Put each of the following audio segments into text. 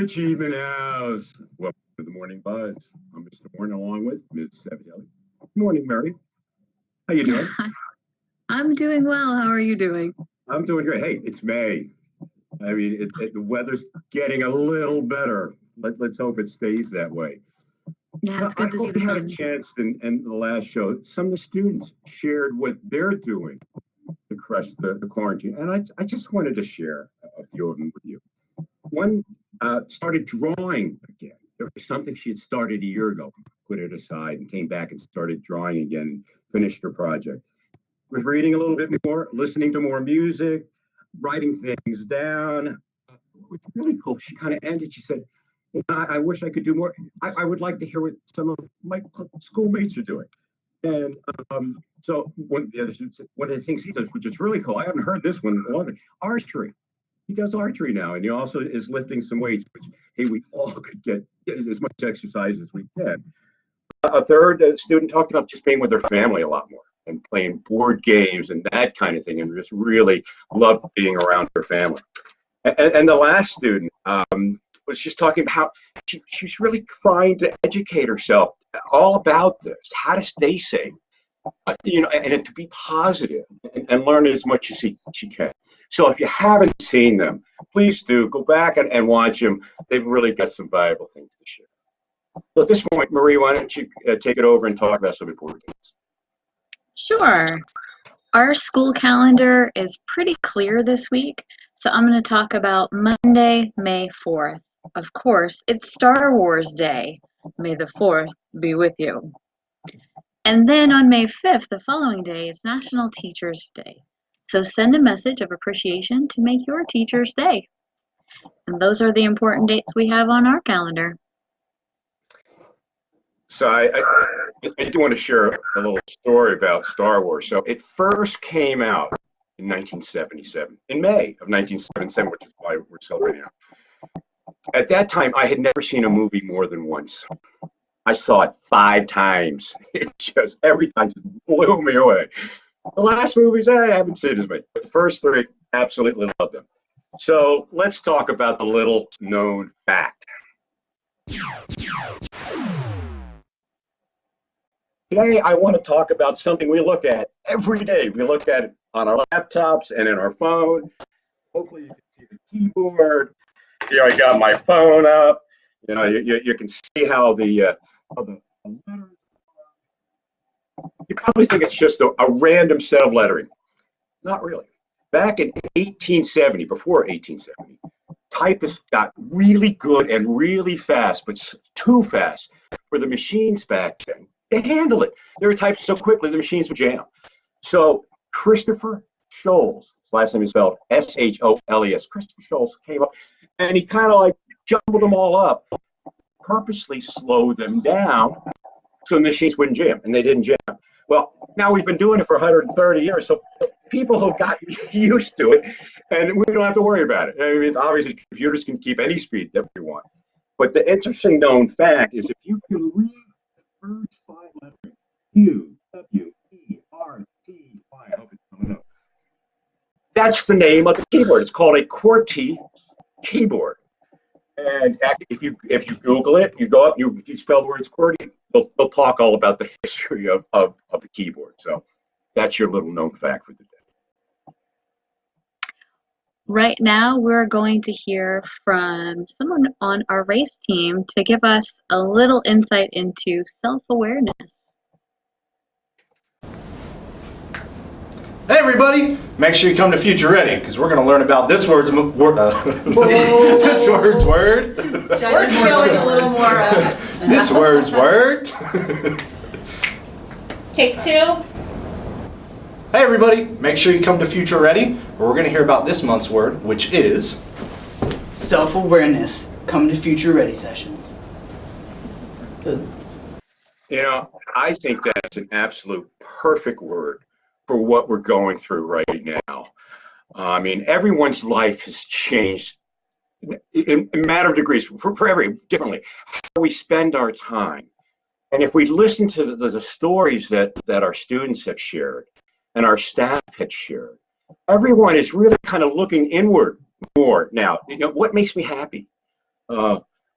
Achievement House. Welcome to the Morning Buzz. I'm Mr. Warren along with Ms. Savielli. Good morning, Mary. How you doing? I'm doing well. How are you doing? I'm doing great. Hey, it's May. I mean, the weather's getting a little better. Let's hope it stays that way. Yeah, it's I good to see hope the you had a sun. chance in the last show. Some of the students shared what they're doing to crush the quarantine. And I just wanted to share a few of them with you. One started drawing again. There was something she had started a year ago, put it aside, and came back and started drawing again and finished her project. Was reading a little bit more, listening to more music, writing things down. It was really cool. She kind of ended. She said, I wish I could do more. I would like to hear what some of my schoolmates are doing. And so one of the things he does, which is really cool, I haven't heard this one, archery. He does archery now, and he also is lifting some weights, which, hey, we all could get as much exercise as we can. A third student talked about just being with their family a lot more and playing board games and that kind of thing, and just really loved being around her family. And the last student was just talking about how she's really trying to educate herself all about this, how to stay safe, and to be positive and learn as much as she can. So if you haven't seen them, please do go back and watch them. They've really got some valuable things to share. So at this point, Marie, why don't you take it over and talk about some important things? Sure. Our school calendar is pretty clear this week, so I'm going to talk about Monday, May 4th. Of course, it's Star Wars Day. May the 4th be with you. And then on May 5th, the following day, is National Teachers Day. So send a message of appreciation to make your teacher's day. And those are the important dates we have on our calendar. So I do want to share a little story about Star Wars. So it first came out in 1977, in May of 1977, which is why we're celebrating now. At that time, I had never seen a movie more than once. I saw it 5 times. It just, every time, just blew me away. The last movies, I haven't seen as many, but the first 3, absolutely loved them. So let's talk about the little known fact. Today, I want to talk about something we look at every day. We look at it on our laptops and in our phone. Hopefully, you can see the keyboard. Here, I got my phone up. You know, you can see how the letters. You probably think it's just a random set of lettering. Not really. Back in 1870, before 1870, typists got really good and really fast, but too fast for the machines back then to handle it. They were typing so quickly the machines would jam. So Christopher Sholes, last name is spelled S-H-O-L-E-S, Christopher Sholes came up and he kind of like jumbled them all up, purposely slowed them down so the machines wouldn't jam, and they didn't jam. Well, now we've been doing it for 130 years, so people have gotten used to it, and we don't have to worry about it. I mean, obviously, computers can keep any speed that we want. But the interesting known fact is if you can read the first 5 letters, U, W, E, R, T, Y, I hope it's coming up. That's the name of the keyboard. It's called a QWERTY keyboard. And if you Google it, you go up, you spell the words QWERTY, they'll talk all about the history of the keyboard. So that's your little known fact for the day. Right now, we're going to hear from someone on our race team to give us a little insight into self-awareness. Hey everybody! Make sure you come to Future Ready because we're going to learn about this word. This word's word. Giant's going a little more. This word's word. Take 2. Hey everybody! Make sure you come to Future Ready where we're going to hear about this month's word, which is self-awareness. Come to Future Ready sessions. You know, I think that's an absolute perfect word for what we're going through right now. I mean, everyone's life has changed in a matter of degrees for every differently. How we spend our time, and if we listen to the stories that our students have shared and our staff had shared, everyone is really kind of looking inward more now. You know, what makes me happy?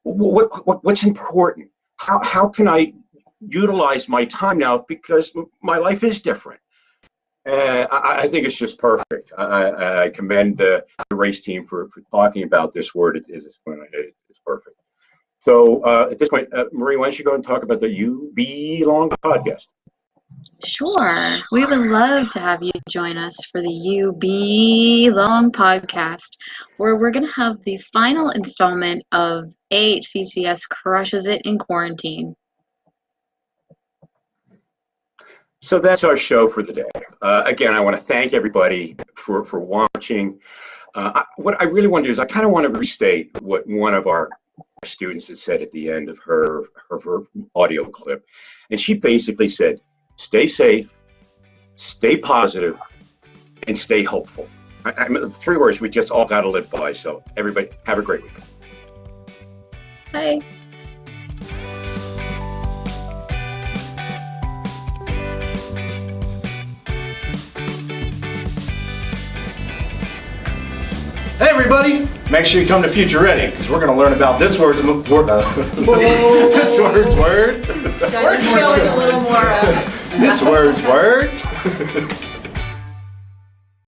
what's important? How can I utilize my time now, because my life is different? I think it's just perfect. I commend the race team for talking about this word. It's perfect. So at this point, Marie, why don't you go and talk about the You Belong podcast? Sure. We would love to have you join us for the You Belong podcast, where we're going to have the final installment of AHCCS Crushes It in Quarantine. So that's our show for the day. Again, I want to thank everybody for watching. What I really want to do is I kind of want to restate what one of our students had said at the end of her audio clip. And she basically said, stay safe, stay positive, and stay hopeful. I mean, 3 words we just all got to live by. So everybody, have a great week. Bye. Hey everybody, make sure you come to Future Ready, because we're going to learn about this word's word. This word's word. Going a little more. This word's word.